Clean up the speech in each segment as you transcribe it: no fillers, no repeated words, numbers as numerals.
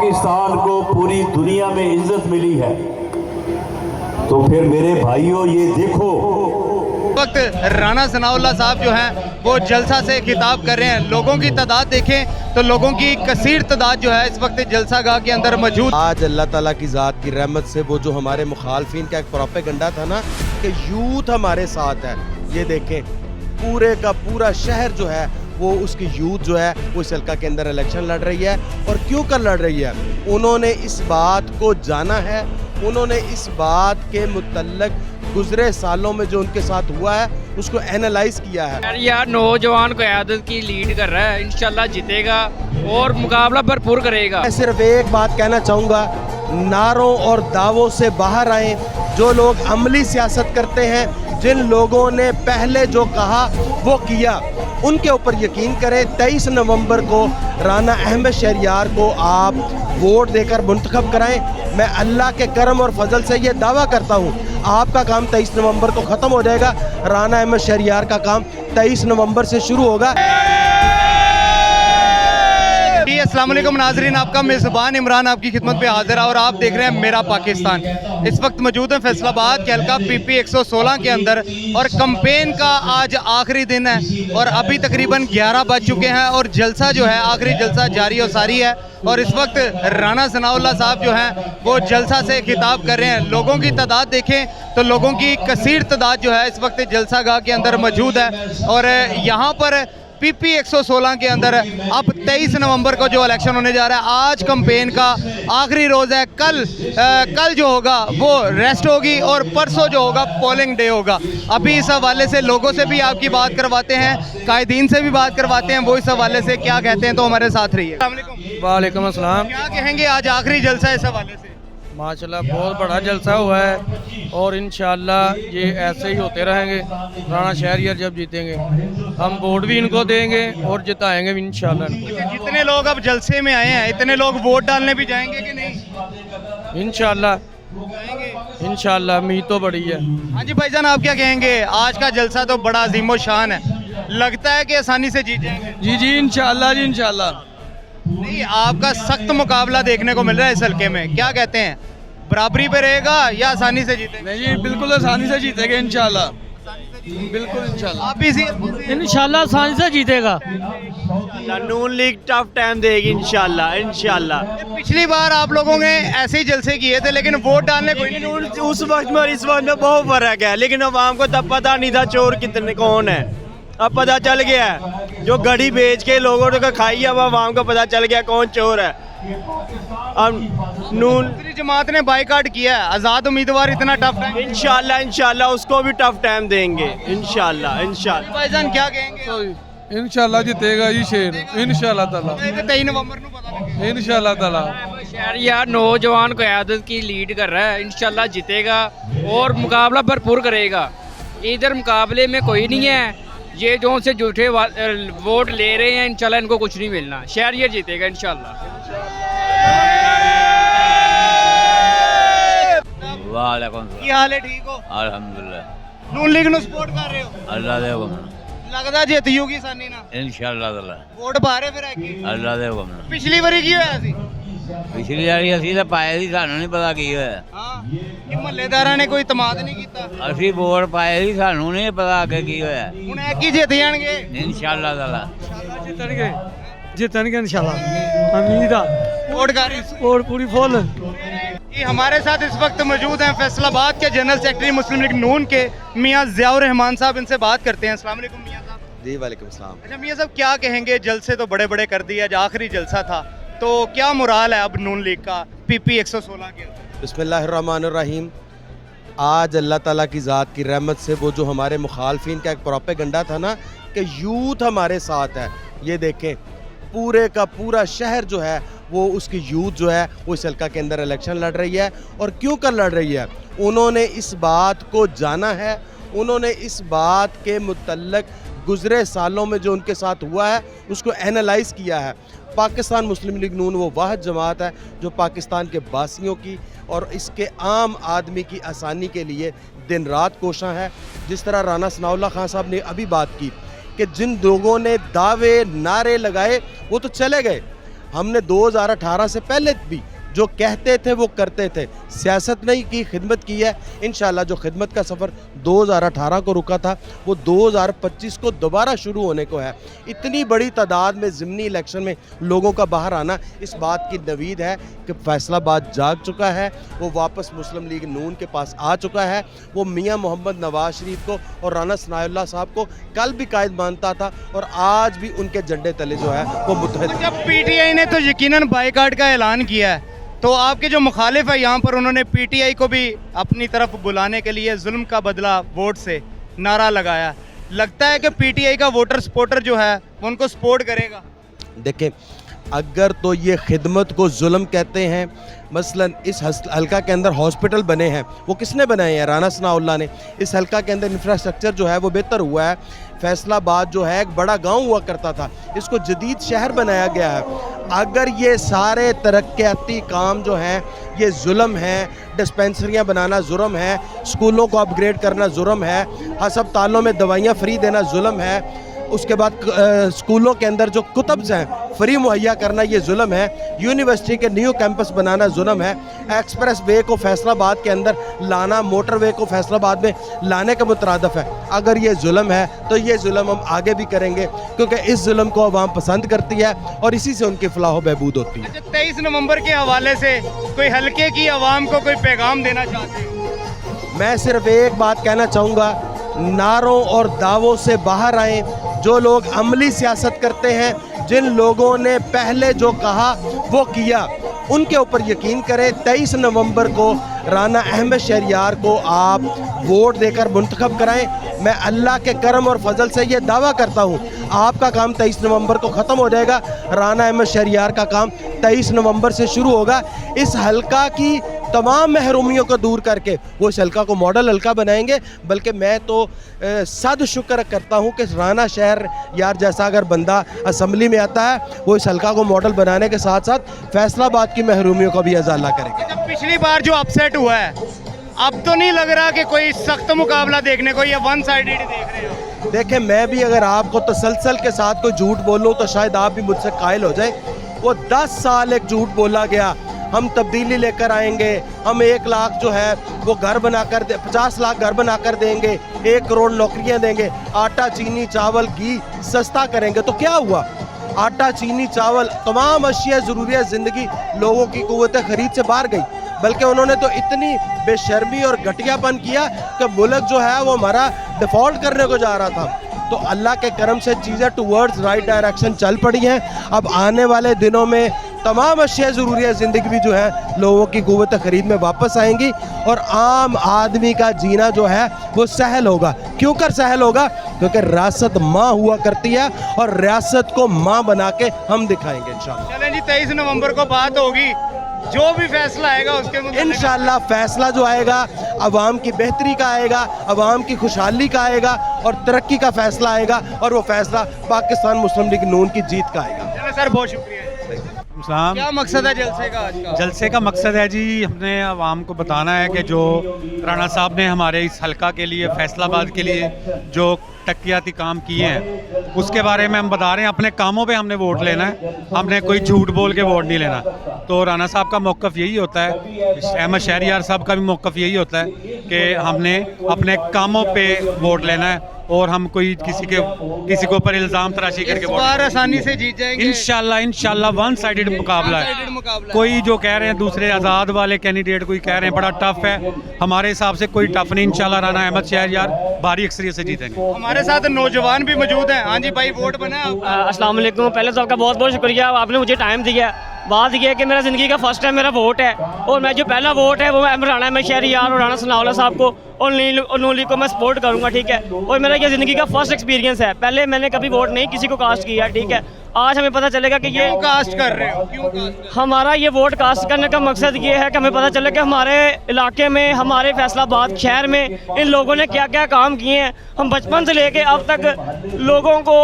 पाकिस्तान को पूरी दुनिया में इज्जत मिली है, तो फिर मेरे भाइयों ये देखो, वक्त राना सनाउल्लाह साहब जो हैं वो जलसा से खिताब कर रहे हैं। लोगों की तादाद देखें तो लोगों की कसीर तादाद जो है इस वक्त जलसा गाह के अंदर मौजूद। आज अल्लाह ताला की ज़ात की रहमत से वो जो हमारे मुखालफिन का एक प्रोपेगेंडा था ना कि यूथ हमारे साथ है, ये देखें पूरे का पूरा शहर जो है वो उसकी यूथ जो है वो इस हल्का के अंदर इलेक्शन लड़ रही है। और क्यों कर लड़ रही है, उन्होंने इस बात को जाना है, उन्होंने इस बात के मुतल्लक गुजरे सालों में जो उनके साथ हुआ है उसको एनालाइज किया है। यार नौजवान क़यादत की लीड कर रहा है, इंशाल्लाह जीतेगा और मुकाबला भरपूर करेगा। मैं सिर्फ एक बात कहना चाहूँगा, नारों और दावों से बाहर आएं। जो लोग अमली सियासत करते हैं, जिन लोगों ने पहले जो कहा वो किया, उनके ऊपर यकीन करें। 23 नवंबर को राना अहमद शहरियार को आप वोट देकर मुंतखब कराएं। मैं अल्लाह के करम और फजल से ये दावा करता हूँ आपका काम 23 नवंबर को ख़त्म हो जाएगा, राना अहमद शहरियार का काम 23 नवंबर से शुरू होगा। अस्सलाम वालेकुम नाजरीन, आपका मेज़बान इमरान आपकी खिदमत पे हाजिर है और आप देख रहे हैं मेरा पाकिस्तान। इस वक्त मौजूद है फैसलाबाद के हल्का PP 116 के अंदर और कैंपेन का आज आखिरी दिन है और अभी तकरीबन 11 बज चुके हैं और जलसा जो है आखिरी जलसा जारी और सारी है। और इस वक्त राना सनाउल्लाह साहब जो हैं वो जलसा से खिताब कर रहे हैं। लोगों की तादाद देखें तो लोगों की कसीर तादाद जो है इस वक्त जलसा गाह के अंदर मौजूद है। और यहाँ पर PP 116 के अंदर अब 23 नवंबर को जो इलेक्शन होने जा रहा है, आज कैंपेन का आखिरी रोज़ है। कल जो होगा वो रेस्ट होगी और परसों जो होगा पोलिंग डे होगा। अभी इस हवाले से लोगों से भी आपकी बात करवाते हैं, कायदीन से भी बात करवाते हैं, वो इस हवाले से क्या कहते हैं, तो हमारे साथ रहिए। वालेकुम अस्सलाम। क्या कहेंगे आज आखिरी जलसा इस हवाले से? माशाल्लाह बहुत बड़ा जलसा हुआ है और इंशाल्लाह ये ऐसे ही होते रहेंगे। राना शहरियार जब जीतेंगे हम वोट भी इनको देंगे और जिताएंगे भी इंशाल्लाह इनको। जितने लोग अब जलसे में आए हैं इतने लोग वोट डालने भी जाएंगे कि नहीं? इंशाल्लाह उम्मीद तो बड़ी है। हाँ जी भाईजान, आप क्या कहेंगे? आज का जलसा तो बड़ा अजीमो शान है, लगता है कि आसानी से जीत जाएंगे? जी इंशाल्लाह। नहीं, आपका सख्त मुकाबला देखने को मिल रहा है इस हल्के में, क्या कहते हैं, बराबरी पे रहेगा या आसानी से जीतेंगे? नहीं जी बिल्कुल आसानी से जीतेंगे इंशाल्लाह, बिल्कुल इंशाल्लाह। आप भी इंशाल्लाह आसानी से जीतेगा। नून लीग टफ टाइम देगी इंशाल्लाह। पिछली बार आप लोगों ने ऐसे ही जलसे किए थे लेकिन वोट डालने कोई नहीं। उस वक्त में और इस वक्त में बहुत फर्क है, लेकिन अवाम को तब पता नहीं था चोर कितने कौन है, अब पता चल गया है। जो घड़ी बेच के लोगों ने खाई, अब अवाम को पता चल गया कौन चोर है। अब नून जमात ने बाइकाट किया है, आज़ाद उम्मीदवार इतना टफ टाइम, इंशाल्लाह उसको भी टफ टाइम देंगे इंशाल्लाह। भाईजान क्या कहेंगे? इंशाल्लाह जीतेगा जी शेर, इंशाल्लाह ताला। 23 नवंबर को पता लगेगा इंशाल्लाह ताला। शहरियार नौजवान क़यादत की लीड कर रहा है, इंशाल्लाह जीतेगा और मुकाबला भरपूर करेगा। इधर मुकाबले में कोई नहीं है, ये जो से झूठे वोट ले रहे हैं इंशाल्लाह इनको कुछ नहीं मिलना। शहरियार जीतेगा इंशाल्लाह। वालेकुम ਕੀ ਹਾਲ ਹੈ? ठीक हो? अल्हम्दुलिल्लाह नून लीग ਨੂੰ ਸਪੋਰਟ ਕਰ ਰਹੇ ਹੋ? अल्लाह दे हुक्म ਲੱਗਦਾ ਜਿੱਤ ਜੂਗੀ ਆਸਾਨੀ ਨਾਲ? इंशाल्लाह ताला ਵੋਟ ਪਾ ਰਹੇ ਫਿਰ ਅੱਗੇ? अल्लाह दे हुक्म ਪਿਛਲੀ ਵਾਰੀ ਕੀ ਹੋਇਆ ਸੀ? पिछली वारी ਅਸੀਂ ਤਾਂ ਪਾਏ ਸੀ, ਸਾਨੂੰ ਨਹੀਂ ਪਤਾ ਕੀ ਹੋਇਆ। ਹਾਂ, ਕਿ ਮਹੱਲੇਦਾਰਾਂ ਨੇ ਕੋਈ ਤਮਾਦ ਨਹੀਂ ਕੀਤਾ? ਅਸੀਂ ਵੋਟ ਪਾਏ ਸੀ, ਸਾਨੂੰ ਨਹੀਂ ਪਤਾ ਅੱਗੇ ਕੀ ਹੋਇਆ। ਹੁਣ ਇਹ ਕੀ ਜਿੱਤ ਜਾਣਗੇ? इंशाल्लाह ताला जीतेंगे इंशाल्लाह, उम्मीद है। वोट कर रहे हैं। और पूरी फुल। ये हमारे साथ इस वक्त मौजूद हैं फैसलाबाद के जनरल सेक्रेटरी मुस्लिम लीग नून के मियां ज़ियाउर रहमान साहब, इनसे बात करते हैं। अस्सलाम वालेकुम मियां साहब। जी वालेकुम सलाम। अच्छा मियां साहब, क्या कहेंगे, जलसे तो बड़े बड़े कर दिए, आज आखिरी जलसा था, तो क्या मुराल है अब नून लीग का PP 116 के? बिस्मिल्लाहिर्रहमानिर्रहीम। आज अल्लाह ताला की ज़ात की रहमत से वो जो हमारे मुखालफिन का एक प्रोपेगेंडा था ना कि यूथ हमारे साथ है, ये देखें पूरे का पूरा शहर जो है वो उसकी यूथ जो है वो इस हल्का के अंदर इलेक्शन लड़ रही है। और क्यों कर लड़ रही है, उन्होंने इस बात को जाना है, उन्होंने इस बात के मुतल्लक गुजरे सालों में जो उनके साथ हुआ है उसको एनालाइज किया है। पाकिस्तान मुस्लिम लीग नून वो वाहिद जमात है जो पाकिस्तान के बासियों की और इसके आम आदमी की आसानी के लिए दिन रात कोशां है। जिस तरह राना सनाउल्लाह खान साहब ने अभी बात की कि जिन लोगों ने दावे नारे लगाए वो तो चले गए, हमने 2018 से पहले भी जो कहते थे वो करते थे, सियासत नहीं की, खिदमत की है। इंशाल्लाह जो खिदमत का सफ़र 2018 को रुका था वो 2025 को दोबारा शुरू होने को है। इतनी बड़ी तादाद में ज़िमनी इलेक्शन में लोगों का बाहर आना इस बात की नवीद है कि फैसलाबाद जाग चुका है, वो वापस मुस्लिम लीग नून के पास आ चुका है। वो मियाँ मोहम्मद नवाज शरीफ को और राना सनाउल्लाह साहब को कल भी कायद मानता था और आज भी उनके झंडे तले जो है वो मुत्तहद। जब पीटीआई ने तो यकीनन बाइकाट का ऐलान किया है, तो आपके जो मुखालिफ है यहाँ पर उन्होंने पीटीआई को भी अपनी तरफ बुलाने के लिए जुल्म का बदला वोट से नारा लगाया। लगता है कि पीटीआई का वोटर सपोर्टर जो है वो उनको सपोर्ट करेगा? देखें, अगर तो ये खिदमत को जुल्म कहते हैं, मसलन इस हल्का के अंदर हॉस्पिटल बने हैं, वो किसने बनाए हैं? राना सनाउल्लाह ने। इस हल्का के अंदर इंफ्रास्ट्रक्चर जो है वो बेहतर हुआ है। फैसलाबाद जो है एक बड़ा गांव हुआ करता था, इसको जदीद शहर बनाया गया है। अगर ये सारे तरक्याती काम जो हैं ये जुल्म है, डिस्पेंसरियां बनाना जुल्म है, स्कूलों को अपग्रेड करना जुल्म है, अस्पतालों में दवाइयाँ फ्री देना जुल्म है, उसके बाद स्कूलों के अंदर जो कुतब्स हैं फ्री मुहैया करना ये जुल्म है, यूनिवर्सिटी के न्यू कैंपस बनाना जुल्म है, एक्सप्रेस वे को फैसलाबाद के अंदर लाना, मोटर वे को फैसलाबाद में लाने का मुतरादफ है। अगर ये जुल्म है तो ये जुल्म हम आगे भी करेंगे, क्योंकि इस जुल्म को अवाम पसंद करती है और इसी से उनकी फलाह बहबूद होती है। 23 नवंबर के हवाले से कोई हल्के की आवाम को कोई पैगाम देना चाहते हैं? मैं सिर्फ एक बात कहना चाहूँगा, नारों और दावों से बाहर आएँ। जो लोग अमली सियासत करते हैं, जिन लोगों ने पहले जो कहा वो किया, उनके ऊपर यकीन करें। 23 नवंबर को राना अहमद शहरियार को आप वोट देकर मुंतखब कराएं। मैं अल्लाह के करम और फजल से ये दावा करता हूँ आपका काम 23 नवंबर को ख़त्म हो जाएगा, राना अहमद शहरियार का काम 23 नवंबर से शुरू होगा। इस हल्का की तमाम महरूमियों को दूर करके वो इस हल्का को मॉडल हल्का बनाएंगे। बल्कि मैं तो सद शुक्र करता हूँ कि राना शहर यार जैसा अगर बंदा असम्बली में आता है वो इस हल्का को मॉडल बनाने के साथ साथ फैसलाबाद की महरूमियों का भी अजाला करेंगे। जब पिछली बार जो अपसेट हुआ है, अब तो नहीं लग रहा कि कोई सख्त मुकाबला देखने को, या वन साइडेड देख रहे हो? देखें, मैं भी अगर आपको तसलसल के साथ कोई झूठ बोलूँ तो शायद आप भी मुझसे कायल हो जाए। वो 10 साल एक झूठ बोला गया, हम तब्दीली लेकर आएंगे, हम 1 लाख जो है वो घर बनाकर 50 लाख घर बनाकर देंगे, 1 करोड़ नौकरियां देंगे, आटा चीनी चावल घी सस्ता करेंगे। तो क्या हुआ? आटा चीनी चावल तमाम अशिया ज़रूरियात ज़िंदगी लोगों की क़ुव्वत ख़रीद से बाहर गई। बल्कि उन्होंने तो इतनी बेशर्मी और घटियापन किया कि मुल्क जो है वो हमारा डिफ़ॉल्ट करने को जा रहा था। तो अल्लाह के करम से चीज़ें टूवर्ड्स राइट डायरेक्शन चल पड़ी हैं। अब आने वाले दिनों में तमाम अशिया ज़रूरियात ज़िंदगी भी जो है लोगों की क़ुव्वत ख़रीद में वापस आएंगी और आम आदमी का जीना जो है वो सहल होगा। क्यों कर सहल होगा? क्योंकि रियासत माँ हुआ करती है और रियासत को माँ बना के हम दिखाएंगे इंशाल्लाह। चलें जी, 23 नवंबर को बात होगी, जो भी फैसला आएगा उसके मुताबिक इंशाल्लाह फैसला जो आएगा अवाम की बेहतरी का आएगा, अवाम की खुशहाली का आएगा और तरक्की का फैसला आएगा, और वो फैसला पाकिस्तान मुस्लिम लीग नून की जीत का आएगा। चलें सर, बहुत शुक्रिया। क्या मकसद है जलसे का आज का? जलसे का मकसद है जी, हमने आवाम को बताना है कि जो राणा साहब ने हमारे इस हलका के लिए, फैसलाबाद के लिए जो तकियाती काम किए हैं उसके बारे में हम बता रहे हैं। अपने कामों पे हमने वोट लेना है, हमने कोई झूठ बोल के वोट नहीं लेना। तो राणा साहब का मौक़िफ़ यही होता है, अहमद शहरियार साहब का भी मौक़िफ़ यही होता है कि हमने अपने कामों पे वोट लेना है और हम कोई किसी के ऊपर इल्ज़ाम तराशी करके इस बार आसानी से जीत जाएंगे इंशाल्लाह। वन साइडेड मुकाबला है। कोई जो कह रहे हैं दूसरे आज़ाद वाले कैंडिडेट कोई कह रहे हैं बड़ा टफ है, हमारे हिसाब से कोई टफ नहीं। इंशाल्लाह राना अहमद शहरियार भारी अक्सरियत से जीतेंगे। हमारे साथ नौजवान भी मौजूद हैं। हाँ जी भाई, वोट बना है आपका? अस्सलाम वालेकुम। पहले तो आपका बहुत बहुत शुक्रिया, आपने मुझे टाइम दिया। बात यह है कि मेरा ज़िंदगी का फर्स्ट टाइम मेरा वोट है, और मैं जो पहला वोट है वो मैं राना अहमद शहरियार और राना सनाउल्लाह साहब को और नून लीग को मैं सपोर्ट करूँगा, ठीक है। और मेरा ये ज़िंदगी का फर्स्ट एक्सपीरियंस है, पहले मैंने कभी वोट नहीं किसी को कास्ट किया, ठीक है। आज हमें पता चलेगा कि ये कास्ट कर रहे हो, क्यों कास्ट कर रहे हो? हमारा ये वोट कास्ट करने का मकसद ये है कि हमें पता चले कि हमारे इलाके में, हमारे फैसलाबाद शहर में इन लोगों ने क्या क्या काम किए हैं। हम बचपन से लेके अब तक लोगों को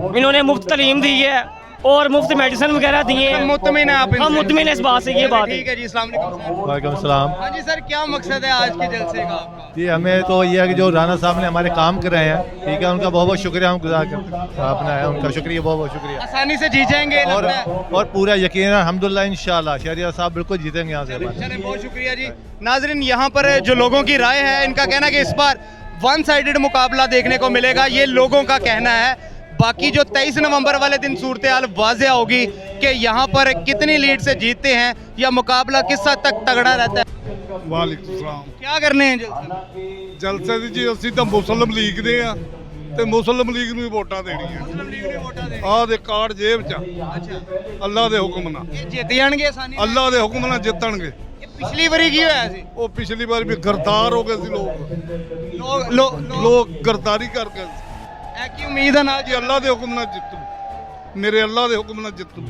इन्होंने मुफ्त तालीम दी है, और मुफ्त मेडिसिन वगैरह दिए हैं। मुतमिन है आप इनसे? हम मुतमिन है इस बात से, ये बात है। ठीक है जी, अस्सलाम वालेकुम सर। वालेकुम सलाम। हाँ जी सर, क्या मकसद है आज के जलसे का आपका? जी हमें तो ये है कि जो राना साहब ने हमारे काम कराए हैं, ठीक है, उनका बहुत बहुत शुक्रिया हम गुजार अपना है, उनका शुक्रिया, बहुत बहुत शुक्रिया। आसानी से जीत जाएंगे और लगता है? और पूरा यकीन है अल्हम्दुलिल्लाह इंशाल्लाह शहरियार साहब बिल्कुल जीतेंगे यहाँ से हमारे। चलिए, बहुत शुक्रिया जी। नाजरीन, यहाँ पर जो लोगों की राय है, इनका कहना है कि इस बार वन साइडेड मुकाबला देखने को मिलेगा, ये लोगों का कहना है। बाकी जो 23 नवंबर वाले दिन सूरत हाल वाज़ेह होगी कि यहाँ पर कितनी लीड से जीतते हैं या मुकाबला किस हद तक तगड़ा रहता है। वालेकुम सलाम। क्या करने हैं जलसे? ਜਲਸੇ ਦੀ ਜੀ ਅਸੀਂ ਤਾਂ ਮੁਸਲਿਮ ਲੀਗ ਦੇ ਆ ਤੇ ਮੁਸਲਿਮ ਲੀਗ ਨੂੰ ਹੀ ਵੋਟਾਂ ਦੇਣੀਆਂ। मुस्लिम लीग ने वोटा देने। ਆਹ ਦੇ ਕਾਰਡ ਜੇਬ 'ਚ ਆ। अच्छा, ਅੱਲਾ ਦੇ ਹੁਕਮ ਨਾਲ, ये जीत जाएंगे आसानी से? ਅੱਲਾ ਦੇ ਹੁਕਮ ਨਾਲ ਜਿੱਤਣਗੇ। ये पिछली बारी की होया सी? ਉਹ ਪਿਛਲੀ ਵਾਰ ਵੀ ਗਰਦਾਰ ਹੋ ਗਏ ਸੀ ਲੋਕ, लोग ਗਰਦਾਰੀ ਕਰ ਗਏ ਸੀ। की उम्मीद है ना ਜੀ ਅੱਲਾ ਦੇ ਹੁਕਮ ਨਾਲ ਜਿੱਤੂ, ਮੇਰੇ ਅੱਲਾ ਦੇ ਹੁਕਮ ਨਾਲ ਜਿੱਤੂ,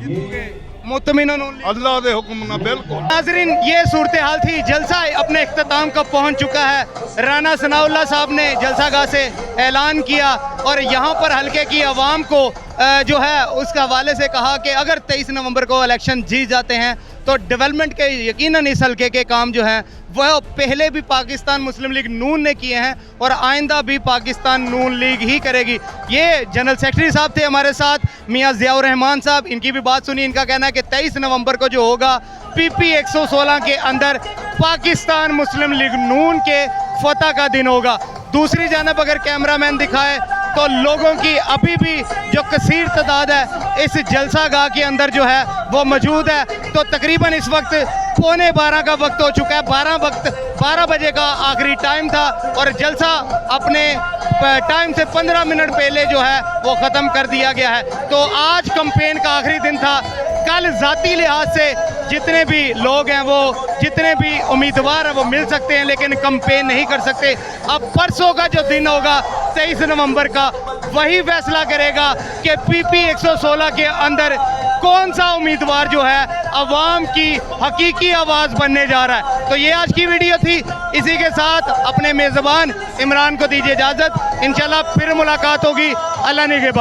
मुतमिन ਅੱਲਾ ਦੇ ਹੁਕਮ ਨਾਲ ਬਿਲकुल। नाजरीन, ये सूरत हाल थी। जलसा अपने इख्तिताम को पहुंच चुका है। राना सनाउल्लाह साहब ने जलसा गाह से ऐलान किया और यहाँ पर हल्के की आवाम को जो है उसके हवाले से कहा कि अगर 23 नवंबर को इलेक्शन जीत जाते हैं तो डेवलपमेंट के यकीनन इस हल्के के काम जो हैं वह पहले भी पाकिस्तान मुस्लिम लीग नून ने किए हैं और आइंदा भी पाकिस्तान नून लीग ही करेगी। ये जनरल सेक्रेटरी साहब थे हमारे साथ, मियाँ ज़ियाउर रहमान साहब, इनकी भी बात सुनी। इनका कहना है कि 23 नवंबर को जो होगा PP 116 के अंदर पाकिस्तान मुस्लिम लीग नून के फतह का दिन होगा। दूसरी जानब अगर कैमरामैन दिखाए तो लोगों की अभी भी जो कसीर तादाद है इस जलसा गाह के अंदर जो है वो मौजूद है। तो तकरीबन इस वक्त 11:15 का वक्त हो चुका है। 12 बजे का आखिरी टाइम था और जलसा अपने टाइम से 15 मिनट पहले जो है वो ख़त्म कर दिया गया है। तो आज कैंपेन का आखिरी दिन था। कल ज़ाती लिहाज से जितने भी लोग हैं, वो जितने भी उम्मीदवार हैं वो मिल सकते हैं, लेकिन कैंपेन नहीं कर सकते। अब परसों का जो दिन होगा 23 नवंबर का, वही फैसला करेगा कि PP 116 के अंदर कौन सा उम्मीदवार जो है अवाम की हकीकी आवाज़ बनने जा रहा है। तो ये आज की वीडियो थी। इसी के साथ अपने मेज़बान इमरान को दीजिए इजाज़त। इंशाल्लाह फिर मुलाकात होगी। अल्लाह निगहबान।